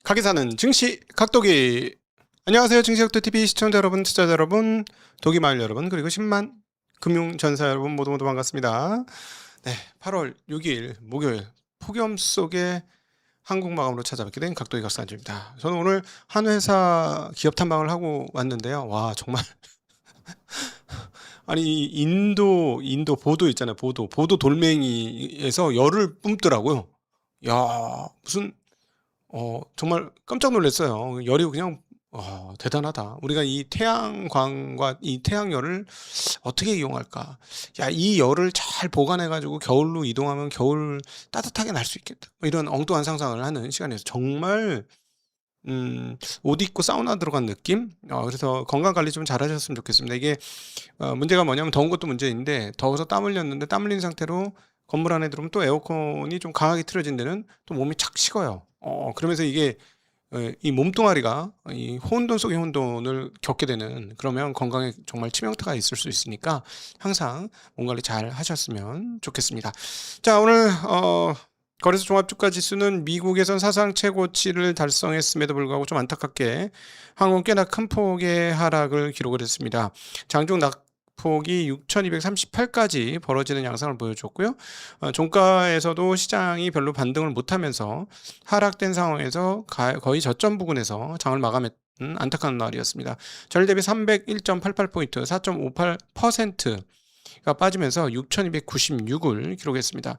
각이 사는 증시 각도기. 안녕하세요. 증시각도TV 시청자 여러분, 투자자 여러분, 도기마을 여러분, 그리고 10만 금융전사 여러분 모두 반갑습니다. 네, 8월 6일 목요일 폭염 속에 한국마감으로 찾아뵙게 된 각도기 각사주입니다. 저는 오늘 한 회사 기업 탐방을 하고 왔는데요. 와, 정말 아니 인도 보도 있잖아요. 보도 돌멩이에서 열을 뿜더라고요. 야, 무슨 정말 깜짝 놀랐어요. 열이 그냥 대단하다. 우리가 이 태양광과 이 태양열을 어떻게 이용할까? 야, 이 열을 잘 보관해 가지고 겨울로 이동하면 겨울 따뜻하게 날 수 있겠다. 뭐 이런 엉뚱한 상상을 하는 시간이어서 정말 옷 입고 사우나 들어간 느낌? 그래서 건강 관리 좀 잘하셨으면 좋겠습니다. 이게 문제가 뭐냐면 더운 것도 문제인데 더워서 땀 흘렸는데 땀 흘린 상태로 건물 안에 들어오면 또 에어컨이 좀 강하게 틀어진 데는 또 몸이 착 식어요. 그러면서 이게 이 몸뚱아리가 이 혼돈 속의 혼돈을 겪게 되는, 그러면 건강에 정말 치명타가 있을 수 있으니까 항상 몸 관리 잘 하셨으면 좋겠습니다. 자, 오늘 거래소 종합주가 지수는 미국에선 사상 최고치를 달성했음에도 불구하고 좀 안타깝게 한국은 꽤나 큰 폭의 하락을 기록을 했습니다. 장중 낙폭이 6,238까지 벌어지는 양상을 보여줬고요. 종가에서도 시장이 별로 반등을 못하면서 하락된 상황에서 거의 저점 부근에서 장을 마감했던 안타까운 날이었습니다. 전일 대비 301.88포인트, 4.58%가 빠지면서 6,296을 기록했습니다.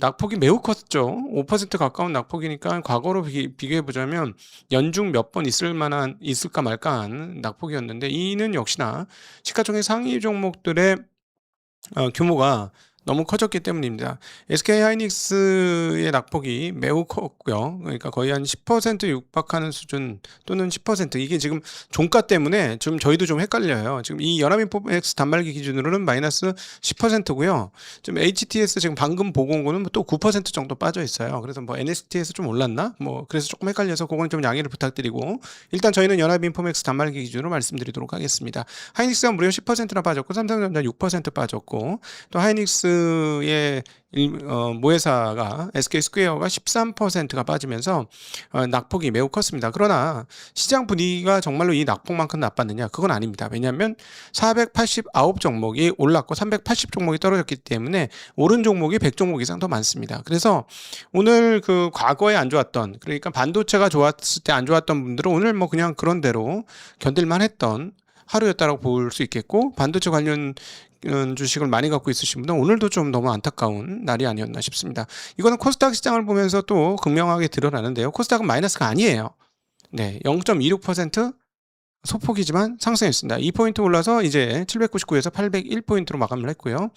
낙폭이 매우 컸죠. 5% 가까운 낙폭이니까 과거로 비교해보자면 연중 몇 번 있을까 말까한 낙폭이었는데, 이는 역시나 시가총액 상위 종목들의 규모가 너무 커졌기 때문입니다. SK하이닉스의 낙폭이 매우 컸고요. 그러니까 거의 한 10% 육박하는 수준, 또는 10%. 이게 지금 종가 때문에 좀 저희도 좀 헷갈려요. 지금 이 연합인포맥스 단말기 기준으로는 마이너스 10%고요. 지금 HTS 지금 방금 보고 온 거는 또 9% 정도 빠져 있어요. 그래서 뭐 NST에서 좀 올랐나? 그래서 조금 헷갈려서 그건 좀 양해를 부탁드리고, 일단 저희는 연합인포맥스 단말기 기준으로 말씀드리도록 하겠습니다. 하이닉스가 무려 10%나 빠졌고, 삼성전자 6% 빠졌고, 또 하이닉스의 모회사가 SK스퀘어가 13%가 빠지면서 낙폭이 매우 컸습니다. 그러나 시장 분위기가 정말로 이 낙폭만큼 나빴느냐? 그건 아닙니다. 왜냐하면 489 종목이 올랐고 380 종목이 떨어졌기 때문에 오른 종목이 100 종목 이상 더 많습니다. 그래서 오늘 그 과거에 안 좋았던, 그러니까 반도체가 좋았을 때 안 좋았던 분들은 오늘 뭐 그냥 그런 대로 견딜만 했던 하루였다라고 볼 수 있겠고, 반도체 관련 주식을 많이 갖고 있으신 분은 오늘도 좀 너무 안타까운 날이 아니었나 싶습니다. 이거는 코스닥 시장을 보면서 또 극명하게 드러나는데요. 코스닥은 마이너스가 아니에요. 네, 0.26% 소폭이지만 상승했습니다. 2포인트 올라서 이제 799에서 801포인트로 마감을 했고요.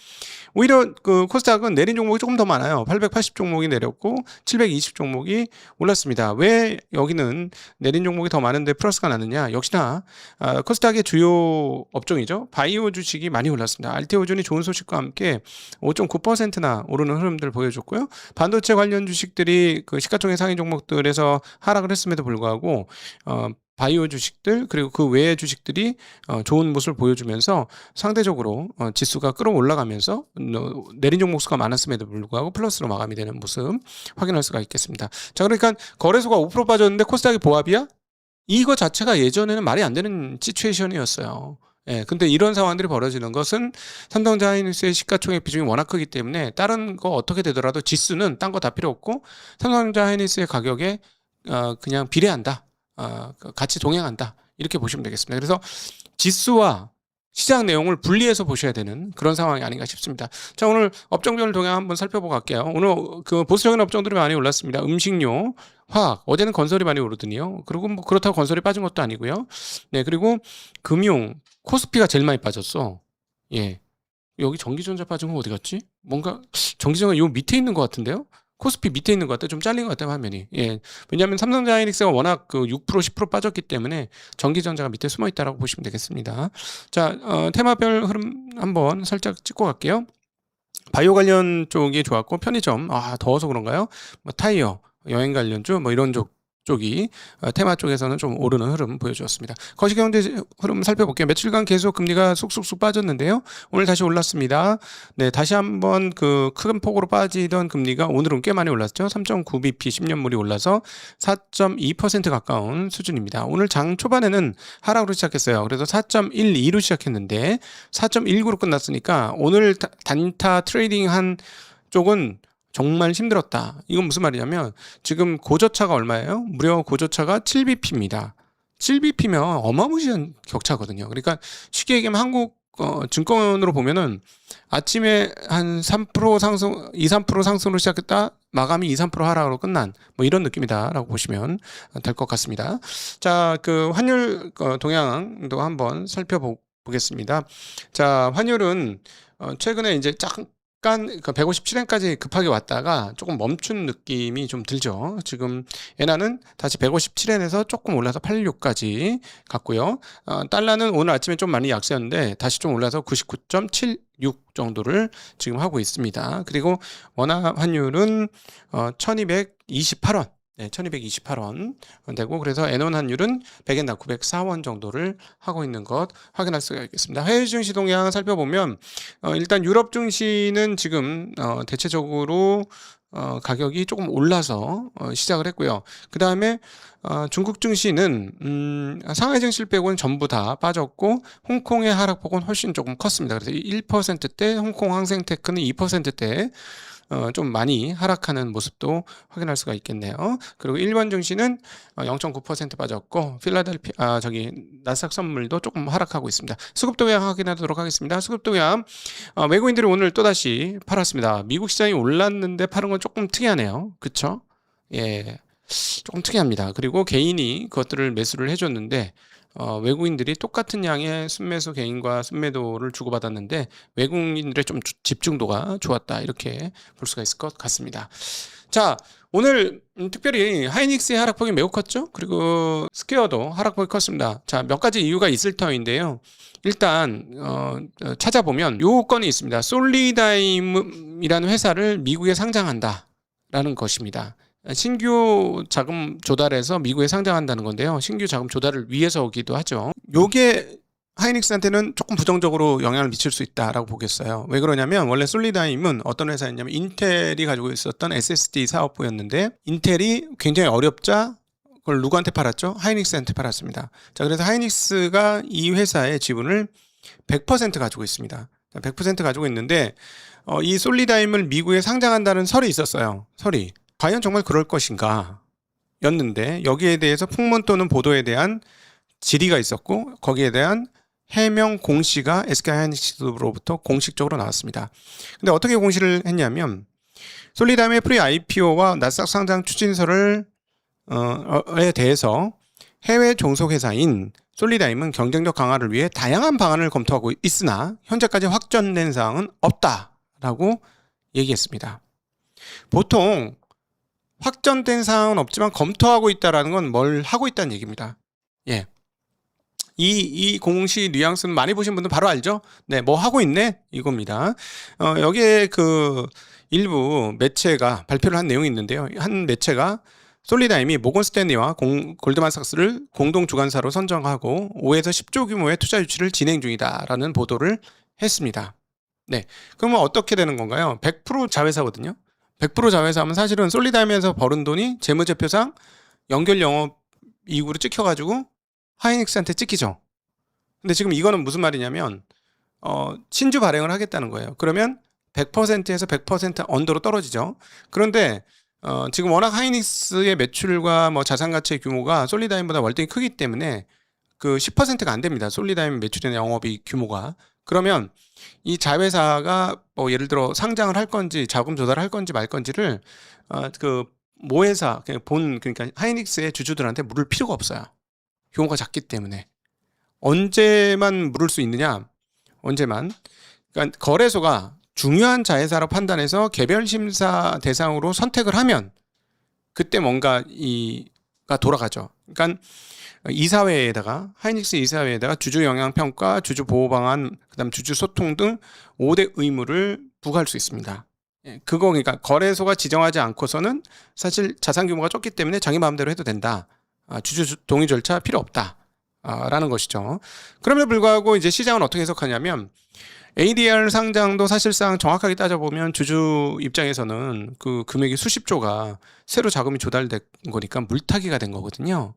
오히려 그 코스닥은 내린 종목이 조금 더 많아요. 880 종목이 내렸고 720 종목이 올랐습니다. 왜 여기는 내린 종목이 더 많은데 플러스가 나느냐? 역시나 코스닥의 주요 업종이죠. 바이오 주식이 많이 올랐습니다. 알테오준이 좋은 소식과 함께 5.9%나 오르는 흐름들을 보여줬고요. 반도체 관련 주식들이 그 시가총액 상위 종목들에서 하락을 했음에도 불구하고 바이오 주식들, 그리고 그 외의 주식들이 좋은 모습을 보여주면서 상대적으로 지수가 끌어올라가면서 내린 종목 수가 많았음에도 불구하고 플러스로 마감이 되는 모습 확인할 수가 있겠습니다. 자, 그러니까 거래소가 5% 빠졌는데 코스닥이 보합이야? 이거 자체가 예전에는 말이 안 되는 시츄에이션이었어요. 예, 근데 이런 상황들이 벌어지는 것은 삼성전자 하이닉스의 시가총액 비중이 워낙 크기 때문에 다른 거 어떻게 되더라도 지수는 딴 거 다 필요 없고 삼성전자 하이닉스의 가격에 그냥 비례한다. 같이 동행한다, 이렇게 보시면 되겠습니다. 그래서 지수와 시장 내용을 분리해서 보셔야 되는 그런 상황이 아닌가 싶습니다. 자, 오늘 업종별 동향 한번 살펴보고 갈게요. 오늘 그 보수적인 업종들이 많이 올랐습니다. 음식료, 화학, 어제는 건설이 많이 오르더니요. 그리고 뭐 그렇다고 건설이 빠진 것도 아니고요. 네, 그리고 금융, 코스피가 제일 많이 빠졌어. 예, 여기 전기전자 빠진 건 어디 갔지? 뭔가 전기전자 요 밑에 있는 것 같은데요. 코스피 밑에 있는 것 같아요. 좀 잘린 것 같아요, 화면이. 예. 왜냐하면 삼성전자 하이닉스가 워낙 그 6%, 10% 빠졌기 때문에 전기전자가 밑에 숨어 있다라고 보시면 되겠습니다. 자, 테마별 흐름 한번 살짝 찍고 갈게요. 바이오 관련 쪽이 좋았고, 편의점, 더워서 그런가요? 뭐 타이어, 여행 관련주, 뭐 이런 쪽 쪽이 테마 쪽에서는 좀 오르는 흐름 보여주었습니다. 거시경제 흐름 살펴볼게요. 며칠간 계속 금리가 쑥쑥쑥 빠졌는데요. 오늘 다시 올랐습니다. 네, 다시 한번 그 큰 폭으로 빠지던 금리가 오늘은 꽤 많이 올랐죠. 3.9bp 10년물이 올라서 4.2% 가까운 수준입니다. 오늘 장 초반에는 하락으로 시작했어요. 그래서 4.12로 시작했는데 4.19로 끝났으니까 오늘 단타 트레이딩 한 쪽은 정말 힘들었다. 이건 무슨 말이냐면 지금 고저차가 얼마예요? 무려 고저차가 7bp입니다. 7bp면 어마무시한 격차거든요. 그러니까 쉽게 얘기하면 한국 증권으로 보면은 아침에 한 3% 상승, 2, 3% 상승으로 시작했다. 마감이 2, 3% 하락으로 끝난 뭐 이런 느낌이다라고 보시면 될 것 같습니다. 자, 그 환율 동향도 한번 살펴보겠습니다. 자, 환율은 최근에 이제 약간 157엔까지 급하게 왔다가 조금 멈춘 느낌이 좀 들죠. 지금 엔화는 다시 157엔에서 조금 올라서 86까지 갔고요. 달러는 오늘 아침에 좀 많이 약세였는데 다시 좀 올라서 99.76 정도를 지금 하고 있습니다. 그리고 원화 환율은 1228원. 네, 1228원 되고, 그래서 엔원 환율은 100엔당 904원 정도를 하고 있는 것 확인할 수가 있겠습니다. 해외 증시 동향 살펴보면 일단 유럽 증시는 지금 대체적으로 가격이 조금 올라서 시작을 했고요. 그 다음에 중국 증시는 상하이 증시를 빼고는 전부 다 빠졌고, 홍콩의 하락폭은 훨씬 조금 컸습니다. 그래서 1%대, 홍콩 항생테크는 2%대 좀 많이 하락하는 모습도 확인할 수가 있겠네요. 그리고 일본 증시는 0.9% 빠졌고, 필라델피아 나스닥 선물도 조금 하락하고 있습니다. 수급 동향 확인하도록 하겠습니다. 수급 동향, 외국인들이 오늘 또다시 팔았습니다. 미국 시장이 올랐는데 파는 건 조금 특이하네요. 그쵸? 예, 조금 특이합니다. 그리고 개인이 그것들을 매수를 해줬는데 외국인들이 똑같은 양의 순매수 개인과 순매도를 주고받았는데 외국인들의 좀 집중도가 좋았다, 이렇게 볼 수가 있을 것 같습니다. 자, 오늘 특별히 하이닉스의 하락폭이 매우 컸죠. 그리고 스퀘어도 하락폭이 컸습니다. 자, 몇 가지 이유가 있을 터인데요. 일단 찾아보면 요 건이 있습니다. 솔리다임이라는 회사를 미국에 상장한다라는 것입니다. 신규 자금 조달해서 미국에 상장한다는 건데요. 신규 자금 조달을 위해서기도 하죠. 요게 하이닉스한테는 조금 부정적으로 영향을 미칠 수 있다라고 보겠어요. 왜 그러냐면 원래 솔리다임은 어떤 회사였냐면 인텔이 가지고 있었던 SSD 사업부였는데 인텔이 굉장히 어렵자 그걸 누구한테 팔았죠? 하이닉스한테 팔았습니다. 자, 그래서 하이닉스가 이 회사의 지분을 100% 가지고 있습니다. 100% 가지고 있는데 이 솔리다임을 미국에 상장한다는 설이 있었어요. 설이. 과연 정말 그럴 것인가 였는데 여기에 대해서 풍문 또는 보도에 대한 질의가 있었고 거기에 대한 해명 공시가 SK하이닉스로부터 공식적으로 나왔습니다. 근데 어떻게 공시를 했냐면 솔리다임의 프리 IPO와 나스닥 상장 추진서를 에 대해서 해외 종속회사인 솔리다임은 경쟁력 강화를 위해 다양한 방안을 검토하고 있으나 현재까지 확정된 사항은 없다라고 얘기했습니다. 보통 확정된 사항은 없지만 검토하고 있다라는 건 뭘 하고 있다는 얘기입니다. 예. 이 공시 뉘앙스는 많이 보신 분들 바로 알죠? 네, 뭐 하고 있네? 이겁니다. 여기에 그 일부 매체가 발표를 한 내용이 있는데요. 한 매체가 솔리다임이 모건 스탠리와 골드만삭스를 공동 주관사로 선정하고 5에서 10조 규모의 투자 유치를 진행 중이다라는 보도를 했습니다. 네. 그러면 어떻게 되는 건가요? 100% 자회사거든요. 100% 자회사하면 사실은 솔리다임에서 벌은 돈이 재무제표상 연결 영업 이익으로 찍혀가지고 하이닉스한테 찍히죠. 근데 지금 이거는 무슨 말이냐면 신주 발행을 하겠다는 거예요. 그러면 100%에서 100% 언더로 떨어지죠. 그런데 지금 워낙 하이닉스의 매출과 뭐 자산가치의 규모가 솔리다임보다 월등히 크기 때문에 그 10%가 안 됩니다. 솔리다임 매출이나 영업이익 규모가. 그러면 이 자회사가 뭐 예를 들어 상장을 할 건지 자금 조달을 할 건지 말 건지를 그 모회사 그러니까 하이닉스의 주주들한테 물을 필요가 없어요. 규모가 작기 때문에. 언제만 물을 수 있느냐? 언제만. 그러니까 거래소가 중요한 자회사로 판단해서 개별 심사 대상으로 선택을 하면 그때 뭔가 가 돌아가죠. 그러니까 이사회에다가 하이닉스 이사회에다가 주주 영향 평가, 주주 보호 방안, 그다음 주주 소통 등 5대 의무를 부과할 수 있습니다. 예, 그거 그러니까 거래소가 지정하지 않고서는 사실 자산 규모가 적기 때문에 자기 마음대로 해도 된다. 주주 동의 절차 필요 없다. 라는 것이죠. 그럼에도 불구하고 이제 시장은 어떻게 해석하냐면 ADR 상장도 사실상 정확하게 따져보면 주주 입장에서는 그 금액이 수십조가 새로 자금이 조달된 거니까 물타기가 된 거거든요.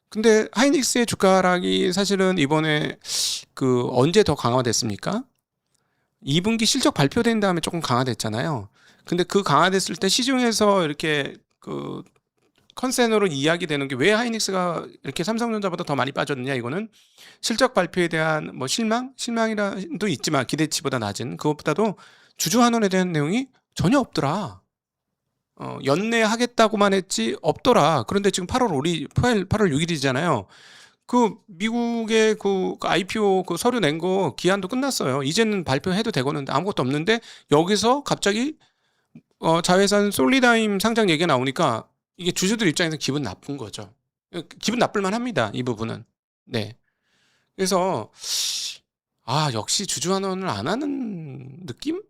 근데 하이닉스의 주가 하락이 사실은 이번에 그 언제 더 강화됐습니까? 2분기 실적 발표된 다음에 조금 강화됐잖아요. 근데 그 강화됐을 때 시중에서 이렇게 그 컨센으로 이야기되는 게 왜 하이닉스가 이렇게 삼성전자보다 더 많이 빠졌느냐, 이거는 실적 발표에 대한 뭐 실망이라도 있지만 기대치보다 낮은 그것보다도 주주 환원에 대한 내용이 전혀 없더라. 연내하겠다고만 했지 없더라. 그런데 지금 8월 6일이잖아요. 그 미국의 그 IPO 그 서류 낸 거 기한도 끝났어요. 이제는 발표해도 되고는 아무것도 없는데 여기서 갑자기 자회사 솔리다임 상장 얘기가 나오니까 이게 주주들 입장에서 기분 나쁜 거죠. 기분 나쁠 만합니다. 이 부분은. 네. 그래서 역시 주주 환원을 안 하는 느낌?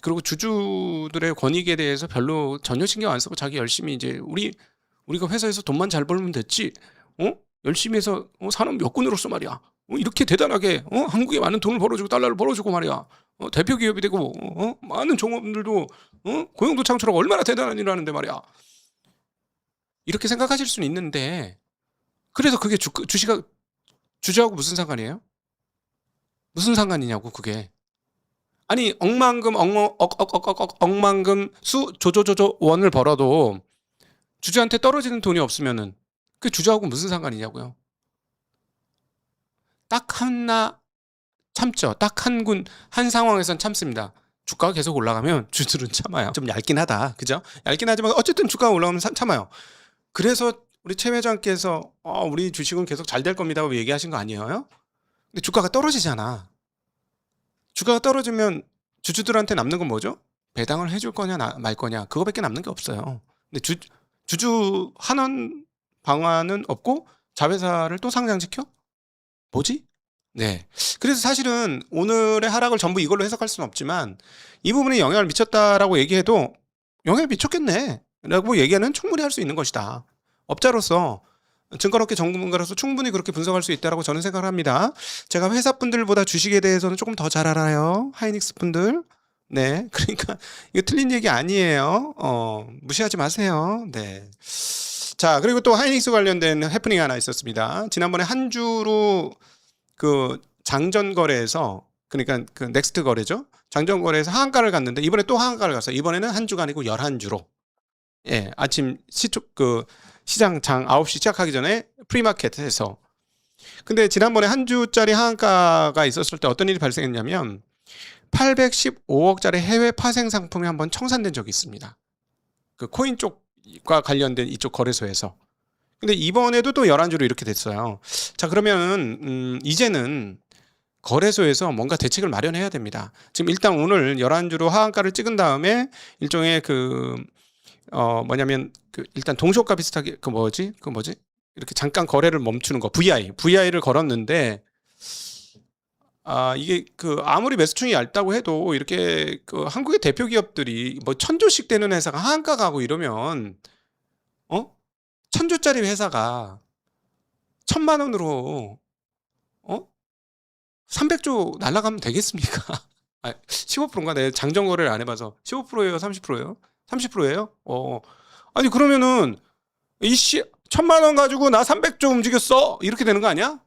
그리고 주주들의 권익에 대해서 별로 전혀 신경 안 쓰고 자기 열심히 이제 우리가 회사에서 돈만 잘 벌면 됐지. 열심히 해서 산업 여건으로서 말이야. 이렇게 대단하게 한국에 많은 돈을 벌어주고 달러를 벌어주고 말이야. 대표 기업이 되고 많은 종업원들도 고용도 창출하고 얼마나 대단한 일을 하는데 말이야. 이렇게 생각하실 수는 있는데 그래서 그게 주주하고 무슨 상관이에요? 무슨 상관이냐고 그게. 아니 억만금 조조조조 원을 벌어도 주주한테 떨어지는 돈이 없으면은 그 주주하고 무슨 상관이냐고요. 딱 하나 참죠. 딱 한 상황에선 참습니다. 주가가 계속 올라가면 주주들은 참아요. 좀 얇긴 하다. 그죠? 얇긴 하지만 어쨌든 주가가 올라가면 참아요. 그래서 우리 최 회장께서 우리 주식은 계속 잘 될 겁니다 얘기하신 거 아니에요? 근데 주가가 떨어지잖아. 주가가 떨어지면 주주들한테 남는 건 뭐죠? 배당을 해줄 거냐 말 거냐 그거밖에 남는 게 없어요. 근데 주주 환원 방안은 없고 자회사를 또 상장시켜? 뭐지? 네. 그래서 사실은 오늘의 하락을 전부 이걸로 해석할 수는 없지만 이 부분에 영향을 미쳤다라고 얘기해도 영향을 미쳤겠네 라고 얘기는 충분히 할 수 있는 것이다. 업자로서 증권업계 전문가로서 충분히 그렇게 분석할 수 있다고 저는 생각을 합니다. 제가 회사 분들보다 주식에 대해서는 조금 더 잘 알아요. 하이닉스 분들. 네. 그러니까 이거 틀린 얘기 아니에요. 무시하지 마세요. 네. 자, 그리고 또 하이닉스 관련된 해프닝이 하나 있었습니다. 지난번에 한 주로 그 장전 거래에서 그러니까 그 넥스트 거래죠. 장전 거래에서 하한가를 갔는데 이번에 또 하한가를 갔어요. 이번에는 한 주가 아니고 11주로. 예, 아침 시장 장 9시 시작하기 전에 프리마켓에서. 근데 지난번에 한 주짜리 하한가가 있었을 때 어떤 일이 발생했냐면 815억짜리 해외 파생 상품이 한번 청산된 적이 있습니다. 그 코인 쪽과 관련된 이쪽 거래소에서. 근데 이번에도 또 11주로 이렇게 됐어요. 자, 그러면 이제는 거래소에서 뭔가 대책을 마련해야 됩니다. 지금 일단 오늘 11주로 하한가를 찍은 다음에 일종의 뭐냐면 일단 동시효과 비슷하게 이렇게 잠깐 거래를 멈추는 거 VI를 걸었는데 이게 아무리 매수층이 얇다고 해도 이렇게 한국의 대표 기업들이 뭐 1000조씩 되는 회사가 하한가 가고 이러면 1000조짜리 회사가 1000만 원으로 300조 날라가면 되겠습니까? 15%인가? 내가 장전 거래를 안 해봐서 15%예요? 30%예요? 30%예요? 아니 그러면은 1000만 원 가지고 나 300조 움직였어 이렇게 되는 거 아니야?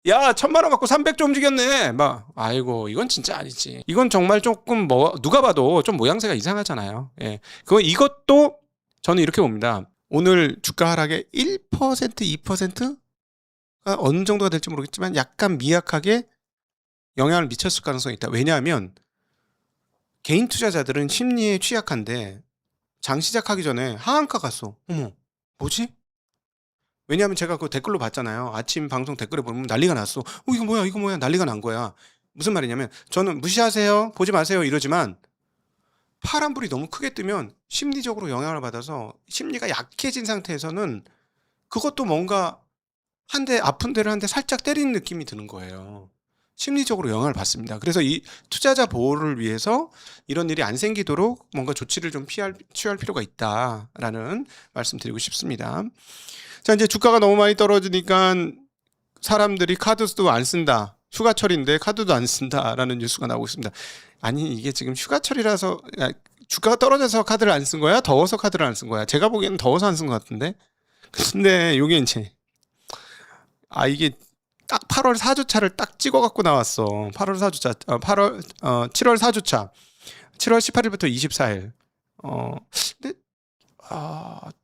야 1000만 원 갖고 300조 움직였네. 아이고 이건 진짜 아니지. 이건 정말 조금 누가 봐도 좀 모양새가 이상하잖아요. 예, 이것도 저는 이렇게 봅니다. 오늘 주가 하락의 1%, 2%가 어느 정도가 될지 모르겠지만 약간 미약하게 영향을 미쳤을 가능성이 있다. 왜냐하면 개인 투자자들은 심리에 취약한데 장 시작하기 전에 하한가 갔어. 어머, 뭐지? 왜냐하면 제가 그 댓글로 봤잖아요. 아침 방송 댓글에 보면 난리가 났어. 이거 뭐야 난리가 난 거야. 무슨 말이냐면 저는 무시하세요, 보지 마세요 이러지만 파란불이 너무 크게 뜨면 심리적으로 영향을 받아서 심리가 약해진 상태에서는 그것도 뭔가 아픈 데를 한 대 살짝 때리는 느낌이 드는 거예요. 심리적으로 영향을 받습니다. 그래서 이 투자자 보호를 위해서 이런 일이 안 생기도록 뭔가 조치를 좀 취할 필요가 있다라는 말씀드리고 싶습니다. 자, 이제 주가가 너무 많이 떨어지니까 사람들이 카드도 안 쓴다. 휴가철인데 카드도 안 쓴다라는 뉴스가 나오고 있습니다. 아니, 이게 지금 휴가철이라서 주가가 떨어져서 카드를 안 쓴 거야? 더워서 카드를 안 쓴 거야? 제가 보기에는 더워서 안 쓴 것 같은데. 근데 이게 이제 이게 딱 8월 4주차를 딱 찍어 갖고 나왔어. 8월 4주차, 7월 4주차, 7월 18일부터 24일. 근데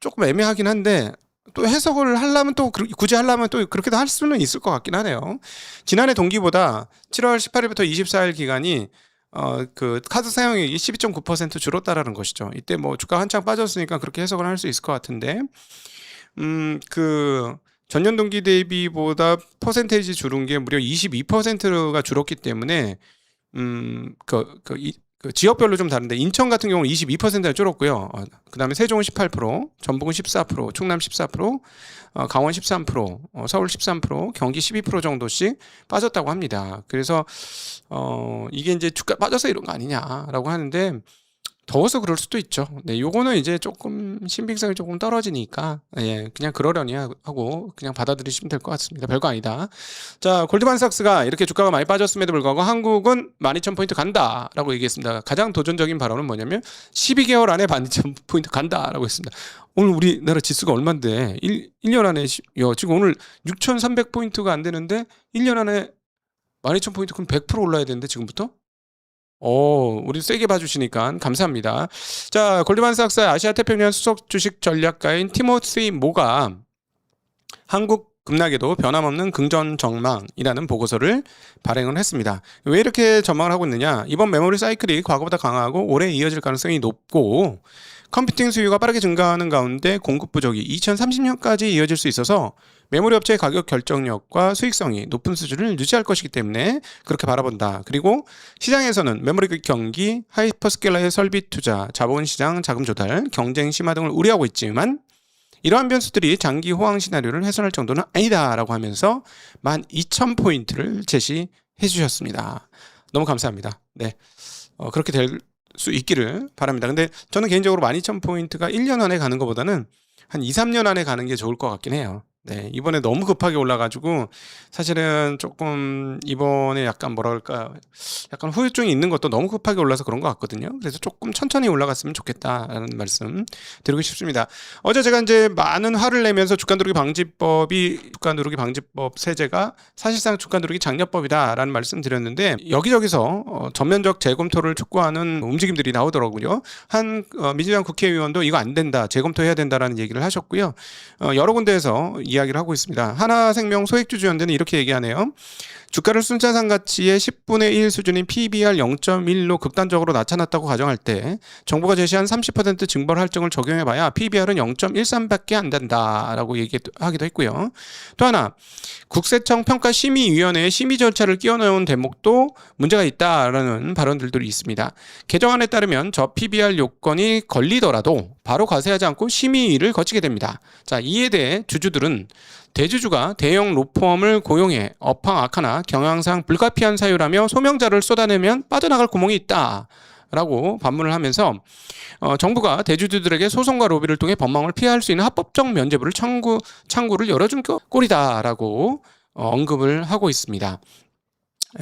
조금 애매하긴 한데 또 해석을 하려면 또 굳이 하려면 또 그렇게도 할 수는 있을 것 같긴 하네요. 지난해 동기보다 7월 18일부터 24일 기간이 그 카드 사용액이 12.9% 줄었다라는 것이죠. 이때 뭐 주가 한창 빠졌으니까 그렇게 해석을 할 수 있을 것 같은데, 그 전년 동기 대비보다 퍼센테이지 줄은 게 무려 22%가 줄었기 때문에 그 지역별로 좀 다른데 인천 같은 경우는 22%가 줄었고요. 그다음에 세종은 18%, 전북은 14%, 충남 14%, 강원 13%, 서울 13%, 경기 12% 정도씩 빠졌다고 합니다. 그래서 이게 이제 주가 빠져서 이런 거 아니냐라고 하는데 더워서 그럴 수도 있죠. 네, 요거는 이제 조금 신빙성이 조금 떨어지니까 그냥 그러려니 하고 그냥 받아들이시면 될 것 같습니다. 별거 아니다. 자, 골드만삭스가 이렇게 주가가 많이 빠졌음에도 불구하고 한국은 12,000포인트 간다라고 얘기했습니다. 가장 도전적인 발언은 뭐냐면 12개월 안에 12,000포인트 간다라고 했습니다. 오늘 우리나라 지수가 얼만데 1년 안에 지금 오늘 6,300포인트가 안 되는데 1년 안에 12,000포인트 그럼 100% 올라야 되는데 지금부터? 우리 세게 봐주시니까 감사합니다. 자, 골드만삭스 아시아태평양 수석 주식 전략가인 티모시 모가 한국 급락에도 변함없는 긍정 전망이라는 보고서를 발행을 했습니다. 왜 이렇게 전망을 하고 있느냐? 이번 메모리 사이클이 과거보다 강하고 오래 이어질 가능성이 높고 컴퓨팅 수요가 빠르게 증가하는 가운데 공급 부족이 2030년까지 이어질 수 있어서 메모리 업체의 가격 결정력과 수익성이 높은 수준을 유지할 것이기 때문에 그렇게 바라본다. 그리고 시장에서는 메모리 경기, 하이퍼스케일러의 설비 투자, 자본시장 자금 조달, 경쟁 심화 등을 우려하고 있지만 이러한 변수들이 장기 호황 시나리오를 훼손할 정도는 아니다라고 하면서 12,000포인트를 제시해 주셨습니다. 너무 감사합니다. 네, 그렇게 될 수 있기를 바랍니다. 근데 저는 개인적으로 12,000포인트가 1년 안에 가는 것보다는 한 2, 3년 안에 가는 게 좋을 것 같긴 해요. 네, 이번에 너무 급하게 올라가지고 사실은 조금 이번에 약간 뭐라 그럴까, 약간 후유증이 있는 것도 너무 급하게 올라서 그런 것 같거든요. 그래서 조금 천천히 올라갔으면 좋겠다라는 말씀 드리고 싶습니다. 어제 제가 이제 많은 화를 내면서 주가 누르기 방지법 세제가 사실상 주가 누르기 장려법이다라는 말씀 드렸는데 여기저기서 전면적 재검토를 촉구하는 움직임들이 나오더라고요. 한 민주당 국회의원도 이거 안 된다, 재검토해야 된다라는 얘기를 하셨고요. 여러 군데에서 이야기를 하고 있습니다. 하나생명 소액주주연대는 이렇게 얘기하네요. 주가를 순자산 가치의 10분의 1 수준인 PBR 0.1로 극단적으로 나타났다고 가정할 때 정부가 제시한 30% 증벌 할증을 적용해봐야 PBR은 0.13밖에 안 된다라고 얘기하기도 했고요. 또 하나, 국세청 평가심의위원회의 심의 절차를 끼워넣은 대목도 문제가 있다라는 발언들도 있습니다. 개정안에 따르면 저 PBR 요건이 걸리더라도 바로 과세하지 않고 심의를 거치게 됩니다. 자, 이에 대해 주주들은 대주주가 대형 로펌을 고용해 업황 악화나 경영상 불가피한 사유라며 소명자를 쏟아내면 빠져나갈 구멍이 있다 라고 반문을 하면서 정부가 대주주들에게 소송과 로비를 통해 법망을 피할 수 있는 합법적 면죄부를 창구를 열어준 꼴이다라고 언급을 하고 있습니다.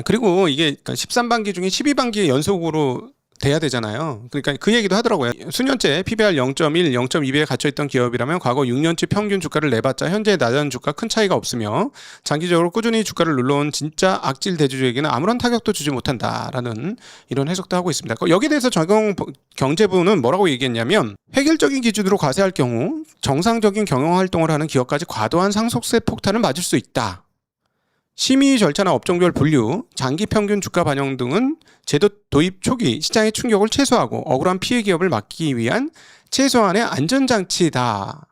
그리고 이게 13반기 중에 12반기 연속으로 돼야 되잖아요. 그러니까 그 얘기도 하더라고요. 수년째 PBR 0.1, 0.2배에 갇혀있던 기업이라면 과거 6년치 평균 주가를 내봤자 현재 낮은 주가 큰 차이가 없으며 장기적으로 꾸준히 주가를 눌러온 진짜 악질 대주주에게는 아무런 타격도 주지 못한다라는 이런 해석도 하고 있습니다. 여기에 대해서 경제부는 뭐라고 얘기했냐면 획일적인 기준으로 과세할 경우 정상적인 경영활동을 하는 기업까지 과도한 상속세 폭탄을 맞을 수 있다. 심의 절차나 업종별 분류, 장기 평균 주가 반영 등은 제도 도입 초기 시장의 충격을 최소화하고 억울한 피해 기업을 막기 위한 최소한의 안전장치다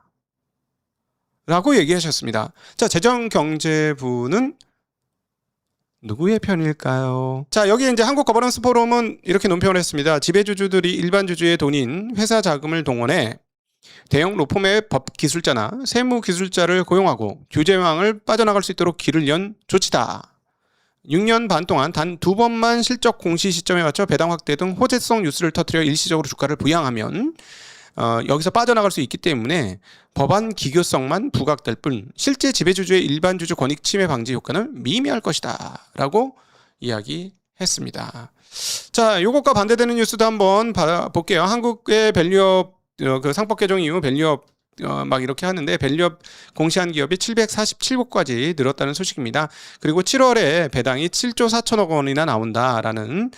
라고 얘기하셨습니다. 자, 재정경제부는 누구의 편일까요? 자, 여기 이제 한국 거버넌스 포럼은 이렇게 논평을 했습니다. 지배주주들이 일반 주주의 돈인 회사 자금을 동원해 대형 로펌의 법 기술자나 세무 기술자를 고용하고 규제망을 빠져나갈 수 있도록 길을 연 조치다 6년 반 동안 단 2번만 실적 공시 시점에 맞춰 배당 확대 등 호재성 뉴스를 터뜨려 일시적으로 주가를 부양하면 여기서 빠져나갈 수 있기 때문에 법안 기교성만 부각될 뿐 실제 지배주주의 일반 주주 권익 침해 방지 효과는 미미할 것이다 라고 이야기했습니다. 자, 요것과 반대되는 뉴스도 한번 볼게요. 한국의 밸류업 그 상법 개정 이후 밸류업 막 이렇게 하는데 밸류업 공시한 기업이 747곳까지 늘었다는 소식입니다. 그리고 7월에 배당이 7조 4천억 원이나 나온다라는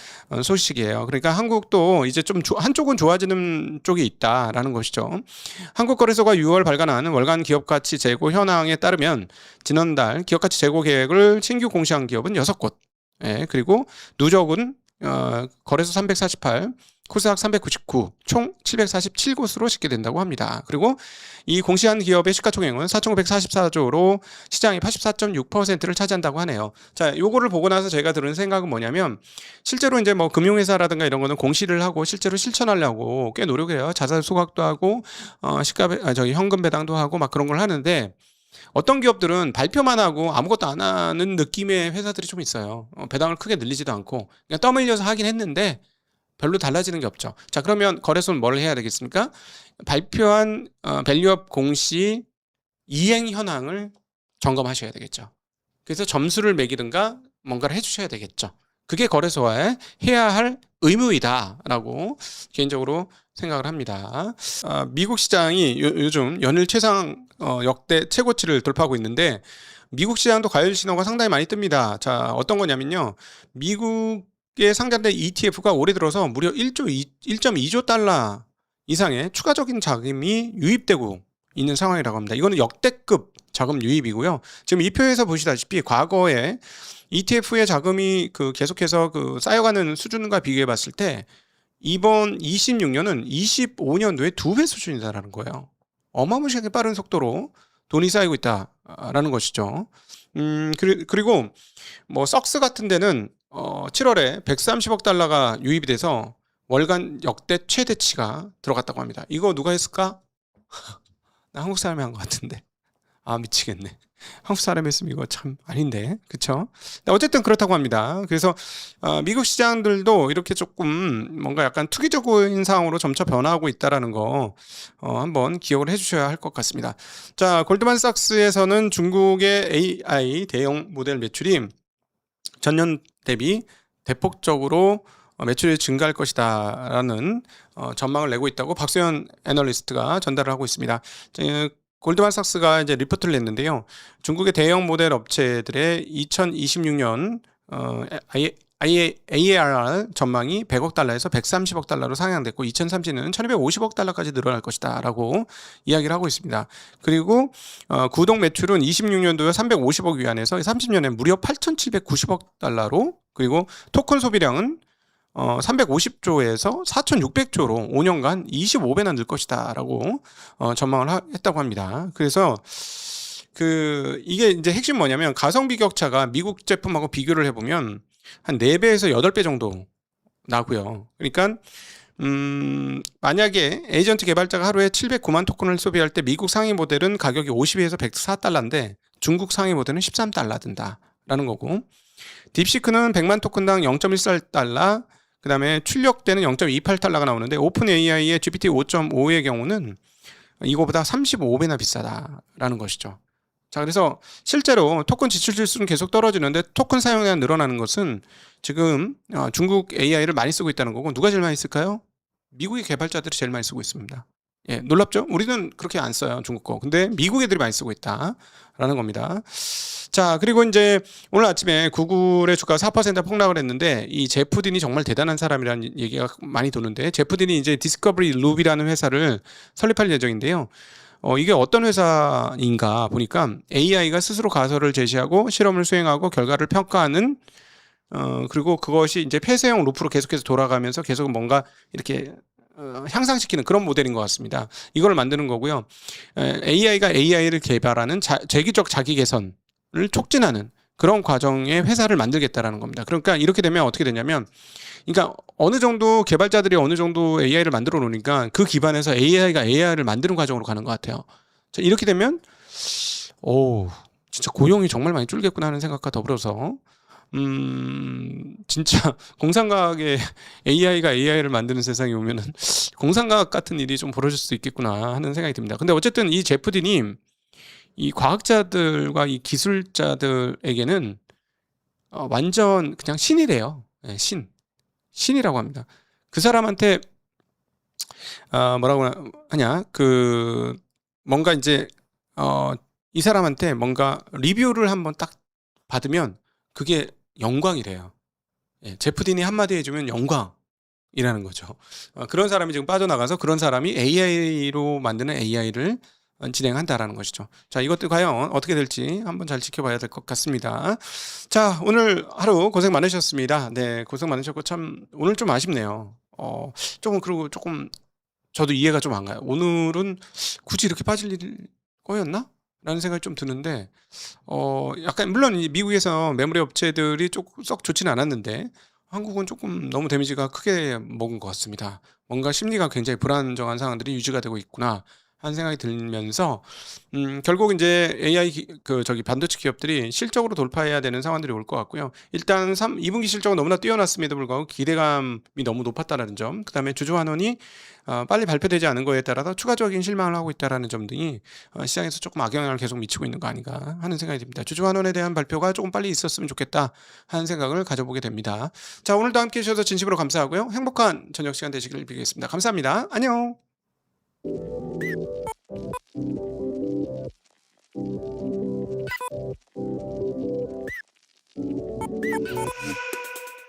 소식이에요. 그러니까 한국도 이제 좀 한쪽은 좋아지는 쪽이 있다라는 것이죠. 한국거래소가 6월 발간한 월간 기업가치 재고 현황에 따르면 지난달 기업가치 재고 계획을 신규 공시한 기업은 6곳. 예, 그리고 누적은 거래소 348, 코스닥 399, 총 747곳으로 집계된다고 합니다. 그리고 이 공시한 기업의 시가총액은 4,944조로 시장의 84.6%를 차지한다고 하네요. 자, 요거를 보고 나서 제가 들은 생각은 뭐냐면 실제로 이제 뭐 금융회사라든가 이런 거는 공시를 하고 실제로 실천하려고 꽤 노력을 해요. 자산 소각도 하고 현금 배당도 하고 막 그런 걸 하는데 어떤 기업들은 발표만 하고 아무것도 안 하는 느낌의 회사들이 좀 있어요. 배당을 크게 늘리지도 않고 그냥 떠밀려서 하긴 했는데 별로 달라지는 게 없죠. 자, 그러면 거래소는 뭘 해야 되겠습니까? 발표한 밸류업 공시 이행 현황을 점검하셔야 되겠죠. 그래서 점수를 매기든가 뭔가를 해주셔야 되겠죠. 그게 거래소가 해야 할 의무이다라고 개인적으로 생각을 합니다. 미국 시장이 요즘 연일 최상 역대 최고치를 돌파하고 있는데 미국 시장도 과열 신호가 상당히 많이 뜹니다. 자, 어떤 거냐면요. 미국에 상장된 ETF가 올해 들어서 무려 1.2조 달러 이상의 추가적인 자금이 유입되고 있는 상황이라고 합니다. 이거는 역대급 자금 유입이고요. 지금 이 표에서 보시다시피 과거에 ETF의 자금이 계속해서 쌓여가는 수준과 비교해 봤을 때 이번 26년은 25년도에 2배 수준이다라는 거예요. 어마무시하게 빠른 속도로 돈이 쌓이고 있다라는 것이죠. 그리고 뭐 썩스 같은 데는 7월에 130억 달러가 유입이 돼서 월간 역대 최대치가 들어갔다고 합니다. 이거 누가 했을까? 나 한국 사람이 한 것 같은데. 아, 미치겠네. 한국 사람이 했으면 이거 참 아닌데, 그쵸? 어쨌든 그렇다고 합니다. 그래서 미국 시장들도 이렇게 조금 뭔가 약간 투기적인 상황으로 점차 변화하고 있다라는 거 한번 기억을 해주셔야 할 것 같습니다. 자, 골드만삭스에서는 중국의 AI 대형 모델 매출이 전년 대비 대폭적으로 매출이 증가할 것이다라는 전망을 내고 있다고 박수현 애널리스트가 전달을 하고 있습니다. 골드만삭스가 이제 리포트를 냈는데요. 중국의 대형 모델 업체들의 2026년 ARR 전망이 100억 달러에서 130억 달러로 상향됐고 2030년은 1250억 달러까지 늘어날 것이다라고 이야기를 하고 있습니다. 그리고 구독 매출은 26년도에 350억 위안에서 30년에 무려 8790억 달러로, 그리고 토큰 소비량은 350조에서 4600조로 5년간 25배나 늘 것이다라고 전망을 했다고 합니다. 그래서 이게 이제 핵심 뭐냐면 가성비 격차가 미국 제품하고 비교를 해보면 한 4배에서 8배 정도 나고요. 그러니까 만약에 에이전트 개발자가 하루에 709만 토큰을 소비할 때 미국 상위 모델은 가격이 52에서 104달러인데 중국 상위 모델은 13달러 든다라는 거고, 딥시크는 100만 토큰당 0.14달러, 그 다음에 출력되는 0.28달러가 나오는데 오픈 AI의 GPT 5.5의 경우는 이거보다 35배나 비싸다라는 것이죠. 자, 그래서 실제로 토큰 지출 지수는 계속 떨어지는데 토큰 사용량이 늘어나는 것은 지금 중국 AI를 많이 쓰고 있다는 거고, 누가 제일 많이 쓸까요? 미국의 개발자들이 제일 많이 쓰고 있습니다. 예, 놀랍죠? 우리는 그렇게 안 써요, 중국 거. 근데 미국 애들이 많이 쓰고 있다라는 겁니다. 자, 그리고 이제 오늘 아침에 구글의 주가가 4% 폭락을 했는데 이 제프 딘이 정말 대단한 사람이라는 얘기가 많이 도는데, 제프 딘이 이제 디스커버리 룹이라는 회사를 설립할 예정인데요. 이게 어떤 회사인가 보니까 AI가 스스로 가설을 제시하고 실험을 수행하고 결과를 평가하는 그리고 그것이 이제 폐쇄형 루프로 계속해서 돌아가면서 계속 뭔가 이렇게 향상시키는 그런 모델인 것 같습니다. 이걸 만드는 거고요. AI가 AI를 개발하는 재기적 자기 개선을 촉진하는 그런 과정의 회사를 만들겠다라는 겁니다. 그러니까 이렇게 되면 어떻게 되냐면, 그러니까 어느 정도 개발자들이 어느 정도 AI를 만들어 놓으니까 그 기반에서 AI가 AI를 만드는 과정으로 가는 것 같아요. 자, 이렇게 되면 진짜 고용이 정말 많이 줄겠구나 하는 생각과 더불어서 진짜 공상과학에 AI가 AI를 만드는 세상이 오면은 '공상과학 같은 일이 좀 벌어질 수도 있겠구나.' 하는 생각이 듭니다. 근데 어쨌든 이 제프디님 이 과학자들과 이 기술자들에게는 완전 그냥 신이래요. 예, 신. 신이라고 합니다. 그 사람한테 뭐라고 하냐 뭔가 인제 이 사람한테 뭔가 리뷰를 한번 딱 받으면 그게 영광이래요. 예, 제프딘이 한마디 해 주면 영광이라는 거죠. 그런 사람이 지금 빠져나가서 그런 사람이 AI로 만드는 AI를 진행한다라는 것이죠. 자, 이것도 과연 어떻게 될지 한번 잘 지켜봐야 될 것 같습니다. 자, 오늘 하루 고생 많으셨습니다. 네, 고생 많으셨고 참 오늘 좀 아쉽네요. 그리고 조금 저도 이해가 좀 안 가요. '오늘은 굳이 이렇게 빠질 거였나?' 라는 생각이 좀 드는데 약간 물론 이 미국에서 메모리 업체들이 썩 좋지는 않았는데 한국은 조금 너무 데미지가 크게 먹은 것 같습니다. 뭔가 심리가 굉장히 불안정한 상황들이 유지가 되고 있구나 하는 생각이 들면서 결국 인제 AI 반도체 기업들이 실적으로 돌파해야 되는 상황들이 올 것 같고요. 일단 2 분기 실적은 너무나 뛰어났음에도 불구하고 기대감이 너무 높았다라는 점, 그다음에 주주 환원이 빨리 발표되지 않은 거에 따라서 추가적인 실망을 하고 있다라는 점 등이 시장에서 조금 악영향을 계속 미치고 있는 거 아닌가 하는 생각이 듭니다. 주주 환원에 대한 발표가 조금 빨리 있었으면 좋겠다 하는 생각을 가져보게 됩니다. 자, 오늘도 함께 해 주셔서 진심으로 감사하고요. 행복한 저녁 시간 되시길 빌겠습니다. 감사합니다. 안녕.